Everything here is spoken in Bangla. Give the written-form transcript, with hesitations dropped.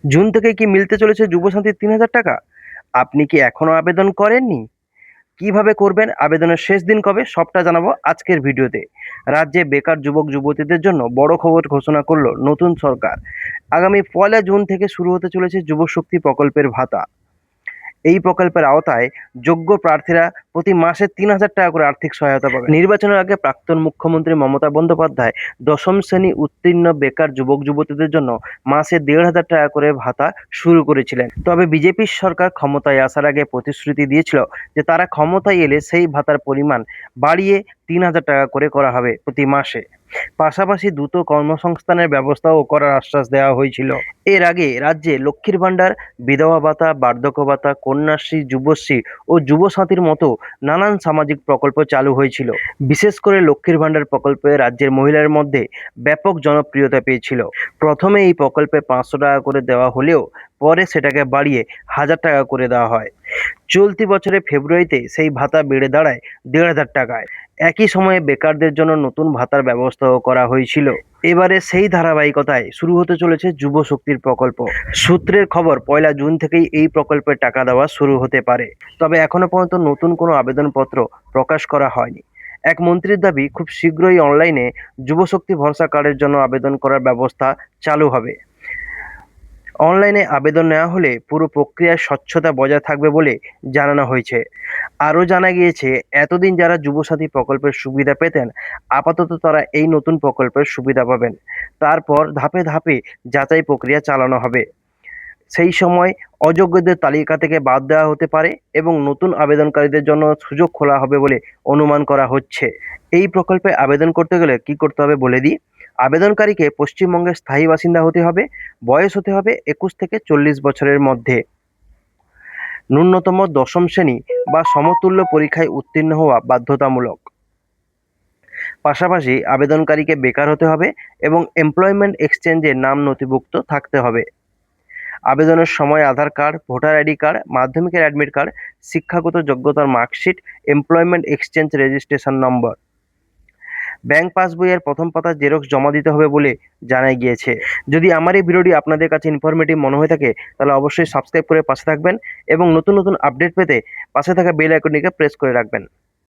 জুন থেকে কি মিলতে চলেছে যুবসাথীর ৩,০০০ টাকা? আপনি কি এখনো আবেদন করেননি? কিভাবে করবেন? আবেদনের শেষ দিন কবে? সবটা জানাবো আজকের ভিডিওতে। রাজ্যে বেকার যুবক-যুবতীদের জন্য বড় খবর ঘোষণা করল নতুন সরকার। আগামী ১লা জুন থেকে শুরু হতে চলেছে যুবশক্তি প্রকল্পের ভাতা। এই প্রকল্পের আওতায় যোগ্য প্রার্থীরা প্রতি মাসে ৩,০০০ টাকা করে আর্থিক সহায়তা পাবেন। নির্বাচনের আগে প্রাক্তন মুখ্যমন্ত্রী মমতা বন্দ্যোপাধ্যায় দশম শ্রেণী উত্তীর্ণ বেকার যুবক-যুবতীদের জন্য মাসে ১,৫০০ টাকা করে ভাতা শুরু করেছিলেন। তবে বিজেপির সরকার ক্ষমতায় আসার আগে প্রতিশ্রুতি দিয়েছিল যে তারা ক্ষমতায় এলে সেই ভাতার পরিমাণ বাড়িয়ে ৩,০০০ টাকা করে করা হবে প্রতি মাসে। পাশাপাশি দ্রুত কর্মসংস্থানের ব্যবস্থাও করার আশ্বাস দেওয়া হয়েছিল। এর আগে রাজ্যে লক্ষ্মীর ভাণ্ডার, বিধবা ভাতা, বার্ধক্য ভাতা, কন্যাশ্রী, যুবশ্রী ও যুবসাথীর মতো নানান সামাজিক প্রকল্প চালু হয়েছিল। বিশেষ করে লক্ষ্মীর ভাণ্ডার প্রকল্পে রাজ্যের মহিলাদের মধ্যে ব্যাপক জনপ্রিয়তা পেয়েছিল। প্রথমে এই প্রকল্পে ৫০০ টাকা করে দেওয়া হলেও পরে সেটাকে বাড়িয়ে ১,০০০ টাকা করে দেওয়া হয়। চলতি বছরের ফেব্রুয়ারিতে সেই ভাতা বেড়ে দাঁড়ায় ১,৫০০ টাকায়। একই সময়ে বেকারদের জন্য নতুন ভাতার ব্যবস্থাও করা হয়েছিল। এবারে সেই ধারাবাহিকতায় শুরু হতে চলেছে যুব শক্তির প্রকল্প। সূত্রের খবর ১লা জুন থেকেই এই প্রকল্পের টাকা দেওয়া শুরু হতে পারে। তবে এখনো পর্যন্ত নতুন কোনো আবেদনপত্র প্রকাশ করা হয়নি। এক মন্ত্রীর দাবি, খুব শীঘ্রই অনলাইনে যুবশক্তি ভরসা কার্ডের জন্য আবেদন করার ব্যবস্থা চালু হবে। অনলাইনে আবেদন নেওয়া হলে পুরো প্রক্রিয়ায় স্বচ্ছতা বজায় থাকবে বলে জানানো হয়েছে। আরও জানা গিয়েছে, এতদিন যারা যুবসাথী প্রকল্পের সুবিধা পেতেন, আপাতত তারা এই নতুন প্রকল্পের সুবিধা পাবেন। তারপর ধাপে ধাপে যাচাই প্রক্রিয়া চালানো হবে। সেই সময় অযোগ্যদের তালিকা থেকে বাদ দেওয়া হতে পারে এবং নতুন আবেদনকারীদের জন্য সুযোগ খোলা হবে বলে অনুমান করা হচ্ছে। এই প্রকল্পে আবেদন করতে গেলে কি করতে হবে বলে দিই। আবেদনকারীকে পশ্চিমবঙ্গের স্থায়ী বাসিন্দা হতে হবে, বয়স হতে হবে ২১ থেকে ৪০ বছরের মধ্যে, ন্যূনতম দশম শ্রেণী বা সমতুল্য পরীক্ষায় উত্তীর্ণ হওয়া বাধ্যতামূলক। পাশাপাশি আবেদনকারীকে বেকার হতে হবে এবং এমপ্লয়মেন্ট এক্সচেঞ্জে নাম নথিভুক্ত থাকতে হবে। আবেদনের সময় আধার কার্ড, ভোটার আইডি কার্ড, মাধ্যমিকের অ্যাডমিট কার্ড, শিক্ষাগত যোগ্যতার marksheet, employment exchange registration number, bank পাসবইয়ের প্রথম পাতার জেরক্স জমা দিতে হবে বলে জানা গিয়েছে। যদি আমার এই ভিডিওটি আপনাদের কাছে ইনফরমেটিভ মনে হয়ে থাকে তাহলে অবশ্যই সাবস্ক্রাইব করে পাশে থাকবেন এবং নতুন নতুন আপডেট পেতে পাশে থাকা বেল আইকনটিকে প্রেস করে রাখবেন।